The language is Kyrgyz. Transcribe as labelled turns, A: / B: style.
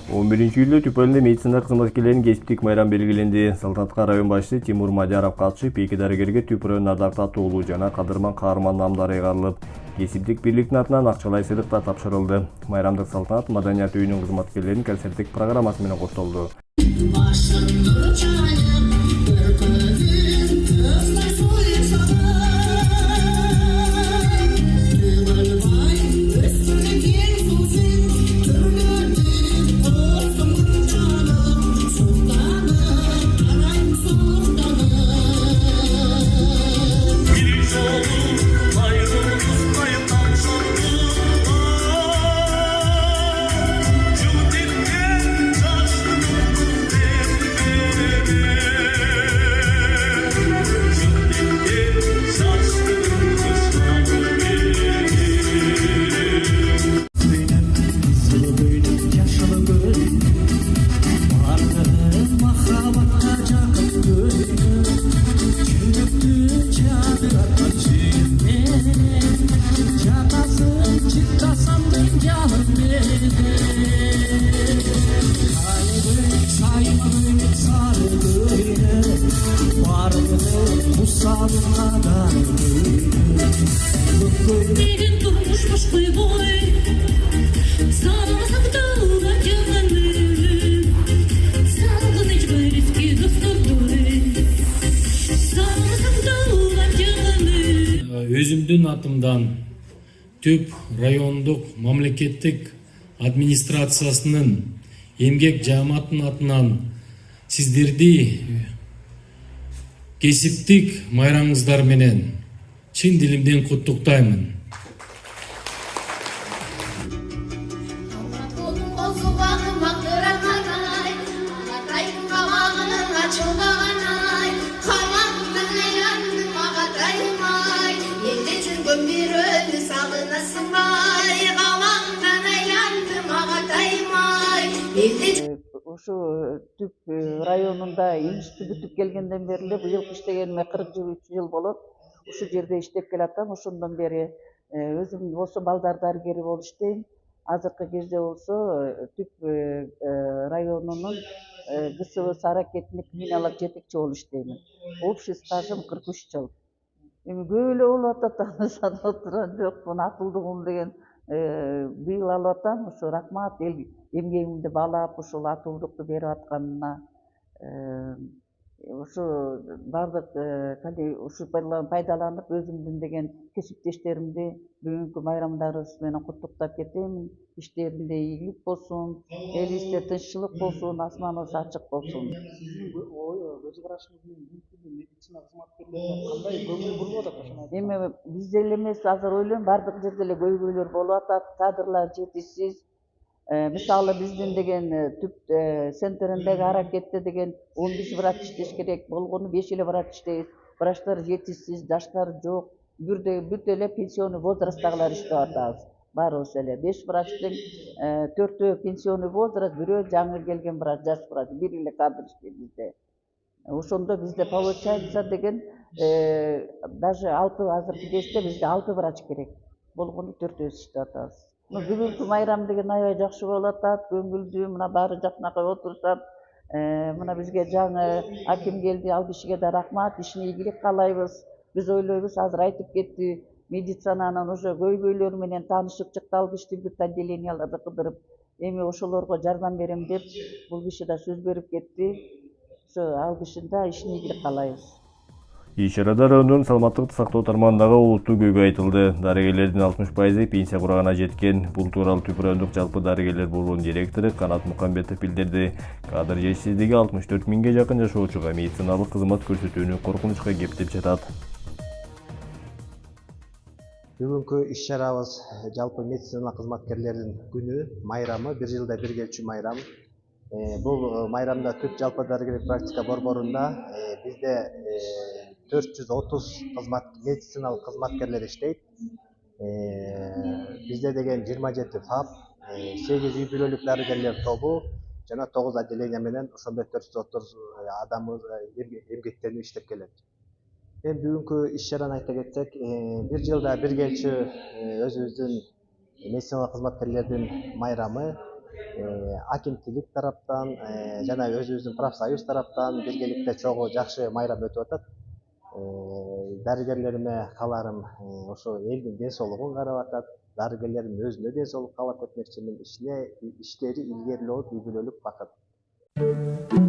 A: 11-июлда Түпөлүндө медицина кызматкерлеринин кесиптик майрам белгиленди. Салтанатка район башчысы Тимур Мадяров катышып, эки дарыгерге Түп районунун ардактуу атуулуу жана Кадырман каарман наамдары ыйгарылып, кесиптик бирликтин атынан акчалай сыйлыктар тапшырылды. Майрамдык салтанат Маданият үйүнүн кызматкерлеринин концерттик программасы менен коштолду.
B: Өзүмдүн атымдан Түп райондук мамлекеттик администрациясынын эмгек жааматынын атынан сиздерди кесиптик майрамыңыздар менен чын дилимден куттуктаймын.
C: Ушу Түп районунда институт бүтүп келгенден бери эле быйыл иштегениме 43 жыл болот. Ушу жерде иштеп келатам. Ошондон бери өзүм болсо балдар дарыгери болуп иштейм. Азыркы кезде болсо Түп районунун ГСВ аракетине криминалдык жетекчи болуп иштеймин. Общий стажым 43 жыл. Эми көп эле болуп атат, санап отурган жокмун. Атылдыгым деген быйыл алып атам. Ушу рахмат эмгегимди баалап ушул атуулукту берип атканына. Ушу бардык ушу пайдаланып өзүмдүн деген кесиптештеримди бүгүнкү майрамдарыбыз менен куттуктап кетейин. Иштеринде ийгилик болсун, элибизде тынччылык болсун, асманыбыз ачык болсун.
D: Көз карашыңыз менен бүгүнкү медицина кызматкерлерине кандай көңүл бурулуп атат ошону айтсаңыз?
C: Эми бизде эле эмес, азыр ойлойм бардык жерде эле көйгөйлөр болуп атат, кадрлар жетишсиз. Мисалы биздин деген Түп центриндеги аракетте деген 15 врач иштеш керек болгону 5 эле врач иштейбиз. Врачтар жетишсиз, жаштар жок. Бүт эле пенсионный возрасттагылар иштеп атабыз. Баарыбыз эле 5 врачтын 4-өө пенсионный возраст, бирөө жаңы келген врач, жаш врач, бир эле кадр иштейт bizde. Ошондо бизде получается деген даже 6 азыркы кезде бизде 6 врач керек. Болгону 4-өөбүз иштеп атабыз. Бүгүнкү майрам деген аябай жакшы болуп атат, көңүлдүү, мына баары жакынакай отурушат. Мына бизге жаңы аким келди, ал кишиге да рахмат, ишине ийгилик каалайбыз. Биз ойлойбуз, азыр айтып кетти, медицинанын уже көйгөйлөрү менен таанышып чыкты, ал киши бүт отделенияларды кыдырып, эми ошолорго жардам берем деп, бул киши да сөз берип кетти. Ошо ал кишинин да ишине ийгилик каалайбыз.
A: Иш-чарада райондун саламаттыкты сактоо тармагындагы олуттуу көйгөй айтылды. Дарыгерлердин 60% пенсия курагына жеткен. Бул тууралуу Түп райондук жалпы дарыгерлер борборунун директору Канат Мукамбетов билдирди. Кадр жетишсиздиги 64 миңге жакын жашоочуга медициналык кызмат көрсөтүүнү коркунучка кептеп жатат.
D: Бүгүнкү иш-чарабыз жалпы медицина кызматкерлеринин күнү, майрамы, бир жылда бир келчү майрам. Бул майрамда Түп жалпы дарыгерлик практика борборунда бизде 430 медициналык кызматкерлер иштейт. Бизде деген 27 ФАП, 8 үй бүлөлүк дарыгерлер тобу жана 9 отделение менен ошондой 430 адамыбыз эмгектенип иштеп келет. Эми бүгүнкү иш-чараны айта кетсек, бир жылда бир келчү өзүбүздүн медициналык кызматкерлердин майрамы. акимтилик тараптан жана өзүбүздүн профсоюз тараптан биргеликте чогуу жакшы майрам өтүп атат. Дарыгерлериме кааларым ошо элдин ден соолугун карап атат. Дарыгерлерим өзүнө ден соолук каалап кетмекчимин. Иштери илгерилеп, үй бүлөлүк бакыт.